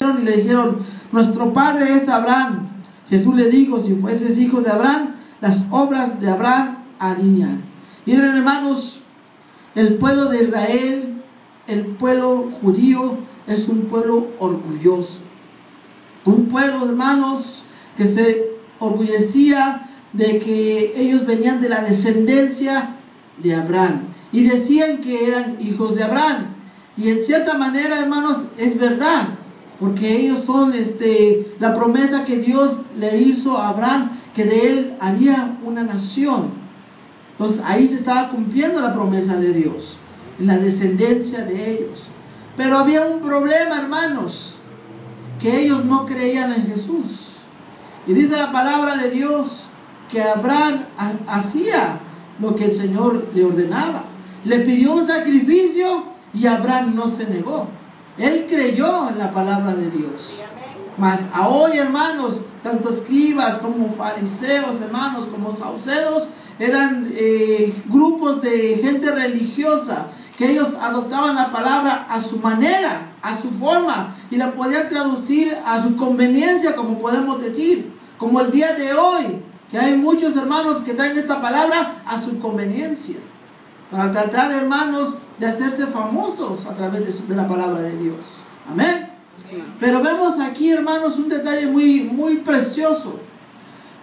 respondieron y le dijeron: nuestro padre es Abraham. Jesús le dijo: si fueses hijos de Abraham, las obras de Abraham harían. Y miren, hermanos, el pueblo de Israel, el pueblo judío, es un pueblo orgulloso. Un pueblo, hermanos, que se orgullecía de que ellos venían de la descendencia de Abraham. Y decían que eran hijos de Abraham. Y en cierta manera, hermanos, es verdad. Porque ellos son la promesa que Dios le hizo a Abraham, que de él haría una nación. Entonces ahí se estaba cumpliendo la promesa de Dios, en la descendencia de ellos. Pero había un problema, hermanos, que ellos no creían en Jesús. Y dice la palabra de Dios que Abraham hacía lo que el Señor le ordenaba. Le pidió un sacrificio y Abraham no se negó. Él creyó en la palabra de Dios. Mas a hoy, hermanos, tanto escribas como fariseos, hermanos, como saduceos, eran grupos de gente religiosa, que ellos adoptaban la palabra a su manera, a su forma, y la podían traducir a su conveniencia, como podemos decir, como el día de hoy, que hay muchos hermanos que traen esta palabra a su conveniencia, para tratar, hermanos, de hacerse famosos a través de la palabra de Dios. Amén. Pero vemos aquí, hermanos, un detalle muy precioso,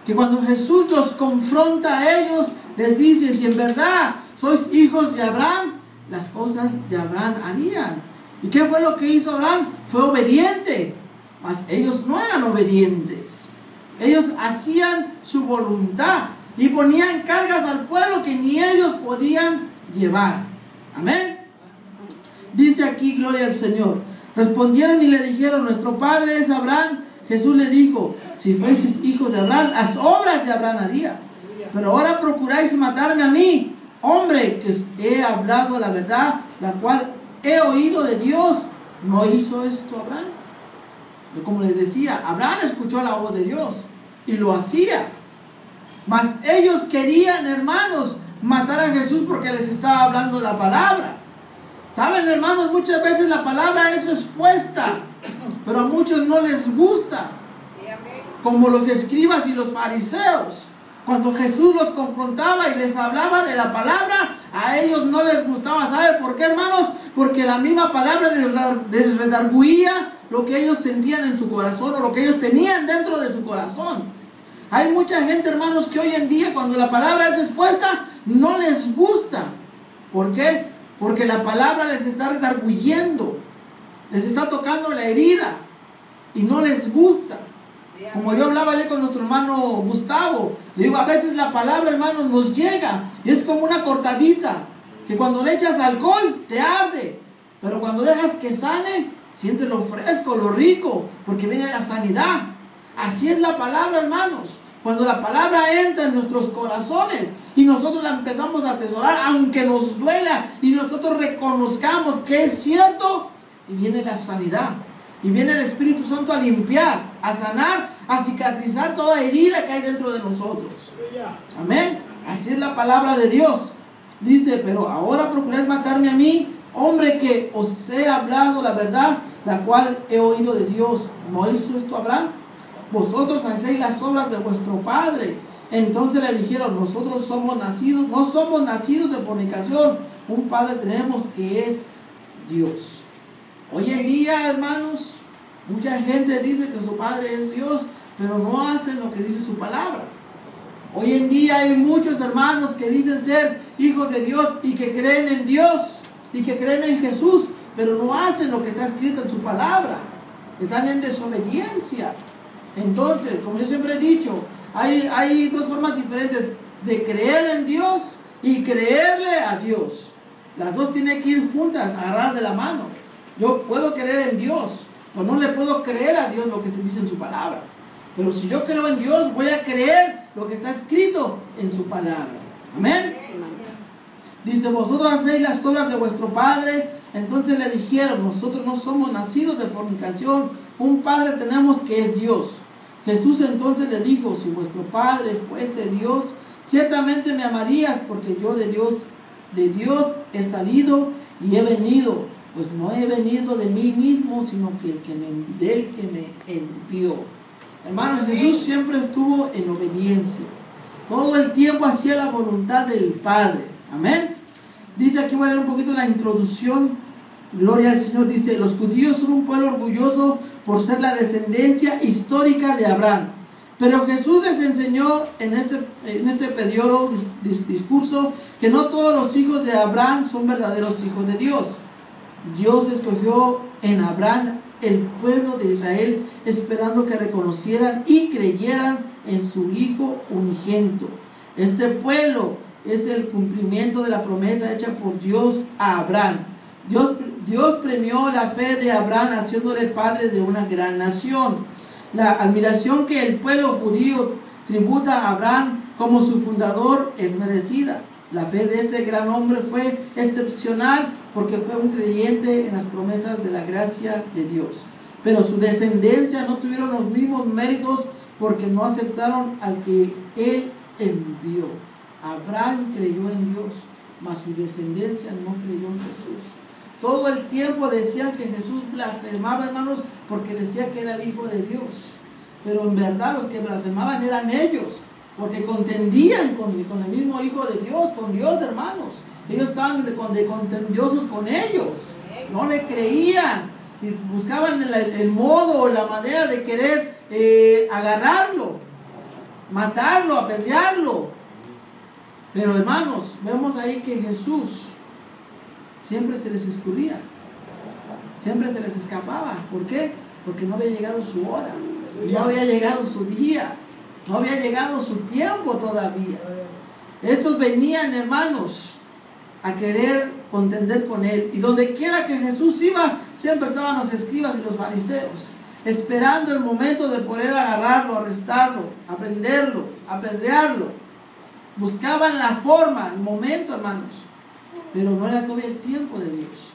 que cuando Jesús los confronta a ellos, les dice: si en verdad sois hijos de Abraham, las cosas de Abraham harían. ¿Y qué fue lo que hizo Abraham? Fue obediente. Mas ellos no eran obedientes. Ellos hacían su voluntad y ponían cargas al pueblo que ni ellos podían llevar. Amén. Dice aquí, gloria al Señor. Respondieron y le dijeron: nuestro padre es Abraham. Jesús le dijo: si fueseis hijos de Abraham, las obras de Abraham harías. Pero ahora procuráis matarme a mí, hombre, que he hablado la verdad, la cual he oído de Dios. ¿No hizo esto Abraham? Y como les decía, Abraham escuchó la voz de Dios y lo hacía. Mas ellos querían, hermanos, matar a Jesús porque les estaba hablando la palabra. Saben, hermanos, muchas veces la palabra es expuesta, pero a muchos no les gusta, como los escribas y los fariseos. Cuando Jesús los confrontaba y les hablaba de la palabra, a ellos no les gustaba. ¿Sabe por qué, hermanos? Porque la misma palabra les redarguía lo que ellos sentían en su corazón, o lo que ellos tenían dentro de su corazón. Hay mucha gente, hermanos, que hoy en día, cuando la palabra es expuesta, no les gusta. ¿Por qué? Porque la palabra les está redarguyendo, les está tocando la herida y no les gusta. Como yo hablaba ayer con nuestro hermano Gustavo, le digo, a veces la palabra, hermano, nos llega y es como una cortadita, que cuando le echas alcohol te arde, pero cuando dejas que sane, sientes lo fresco, lo rico, porque viene la sanidad. Así es la palabra, hermanos. Cuando la palabra entra en nuestros corazones y nosotros la empezamos a atesorar, aunque nos duela, y nosotros reconozcamos que es cierto, y viene la sanidad, y viene el Espíritu Santo a limpiar, a sanar, a cicatrizar toda herida que hay dentro de nosotros. Amén. Así es la palabra de Dios. Dice: pero ahora procuráis matarme a mí, hombre, que os he hablado la verdad, la cual he oído de Dios. ¿No hizo esto Abraham? Vosotros hacéis las obras de vuestro padre. Entonces le dijeron: nosotros somos nacidos, no somos nacidos de fornicación, un padre tenemos que es Dios. Hoy en día, hermanos, mucha gente dice que su padre es Dios, pero no hacen lo que dice su palabra. Hoy en día hay muchos hermanos que dicen ser hijos de Dios y que creen en Dios y que creen en Jesús, pero no hacen lo que está escrito en su palabra. Están en desobediencia. Entonces, como yo siempre he dicho, hay dos formas diferentes de creer en Dios y creerle a Dios. Las dos tienen que ir juntas, agarradas de la mano. Yo puedo creer en Dios, pero no le puedo creer a Dios lo que dice en su palabra. Pero si yo creo en Dios, voy a creer lo que está escrito en su palabra. Amén. Dice: vosotros hacéis las obras de vuestro padre. Entonces le dijeron: nosotros no somos nacidos de fornicación, un padre tenemos que es Dios. Jesús entonces le dijo: si vuestro padre fuese Dios, ciertamente me amarías, porque yo de Dios he salido y he venido, pues no he venido de mí mismo, sino que del que me envió. Hermanos, Jesús siempre estuvo en obediencia. Todo el tiempo hacía la voluntad del Padre. Amén. Dice aquí, voy a leer un poquito la introducción. Gloria al Señor. Dice: los judíos son un pueblo orgulloso por ser la descendencia histórica de Abraham. Pero Jesús les enseñó en este periodo discurso que no todos los hijos de Abraham son verdaderos hijos de Dios. Dios escogió en Abraham el pueblo de Israel, esperando que reconocieran y creyeran en su Hijo unigénito. Este pueblo es el cumplimiento de la promesa hecha por Dios a Abraham. Dios premió la fe de Abraham, haciéndole padre de una gran nación. La admiración que el pueblo judío tributa a Abraham como su fundador es merecida. La fe de este gran hombre fue excepcional porque fue un creyente en las promesas de la gracia de Dios. Pero su descendencia no tuvieron los mismos méritos porque no aceptaron al que él envió. Abraham creyó en Dios, mas su descendencia no creyó en Jesús. Todo el tiempo decían que Jesús blasfemaba, hermanos, porque decía que era el Hijo de Dios. Pero en verdad los que blasfemaban eran ellos, porque contendían con el mismo Hijo de Dios, con Dios, hermanos. Ellos estaban contendiosos con ellos, no le creían y buscaban el modo o la manera de querer agarrarlo, matarlo, apedrearlo. Pero hermanos, vemos ahí que Jesús siempre se les escurría, siempre se les escapaba. ¿Por qué? Porque no había llegado su hora, no había llegado su día, no había llegado su tiempo todavía. Estos venían, hermanos, a querer contender con él. Y donde quiera que Jesús iba, siempre estaban los escribas y los fariseos, esperando el momento de poder agarrarlo, arrestarlo, aprenderlo, apedrearlo. Buscaban la forma, el momento, hermanos. Pero no era todavía el tiempo de Dios.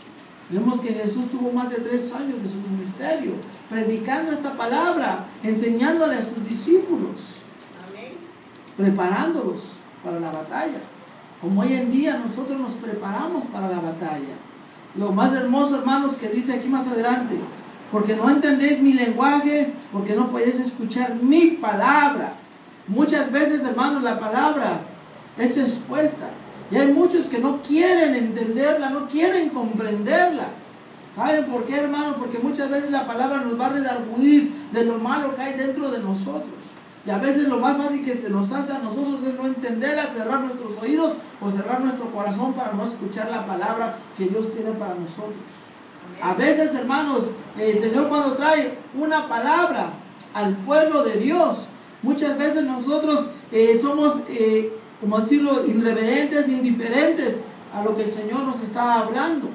Vemos que Jesús tuvo más de 3 años de su ministerio, predicando esta palabra, enseñándole a sus discípulos, preparándolos para la batalla. Como hoy en día nosotros nos preparamos para la batalla. Lo más hermoso, hermanos, que dice aquí más adelante: porque no entendéis mi lenguaje, porque no podéis escuchar mi palabra. Muchas veces, hermanos, la palabra es expuesta. Y hay muchos que no quieren entenderla, no quieren comprenderla. ¿Saben por qué, hermanos? Porque muchas veces la palabra nos va a redarguir de lo malo que hay dentro de nosotros. Y a veces lo más fácil que se nos hace a nosotros es no entenderla, cerrar nuestros oídos o cerrar nuestro corazón para no escuchar la palabra que Dios tiene para nosotros. A veces, hermanos, el Señor cuando trae una palabra al pueblo de Dios, muchas veces nosotros somos, como decirlo, irreverentes, indiferentes a lo que el Señor nos está hablando.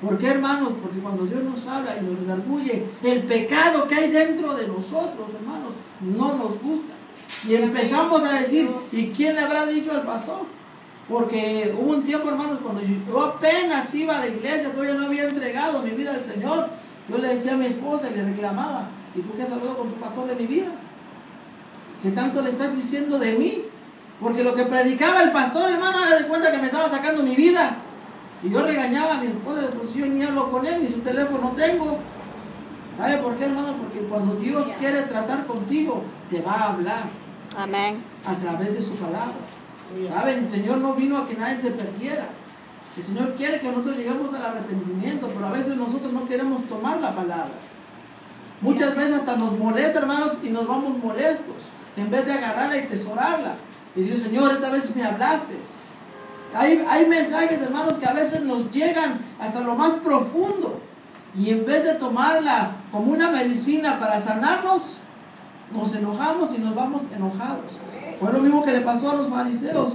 ¿Por qué, hermanos? Porque cuando Dios nos habla y nos redarguye, el pecado que hay dentro de nosotros, hermanos, no nos gusta. Y empezamos a decir: ¿y quién le habrá dicho al pastor? Porque hubo un tiempo, hermanos, cuando yo apenas iba a la iglesia, todavía no había entregado mi vida al Señor, yo le decía a mi esposa y le reclamaba: ¿y tú qué has hablado con tu pastor de mi vida? ¿Qué tanto le estás diciendo de mí? Porque lo que predicaba el pastor, hermano, me di cuenta que me estaba sacando mi vida. Y yo regañaba a mi esposa: pues yo ni hablo con él, ni su teléfono tengo. ¿Sabe por qué, hermano? Porque cuando Dios quiere tratar contigo, te va a hablar. Amén. A través de su palabra. ¿Saben? El Señor no vino a que nadie se perdiera. El Señor quiere que nosotros lleguemos al arrepentimiento, pero a veces nosotros no queremos tomar la palabra. Muchas veces hasta nos molesta, hermanos, y nos vamos molestos, en vez de agarrarla y tesorarla. Y decir: Señor, esta vez me hablaste. Hay mensajes, hermanos, que a veces nos llegan hasta lo más profundo. Y en vez de tomarla como una medicina para sanarnos, nos enojamos y nos vamos enojados. Fue lo mismo que le pasó a los fariseos.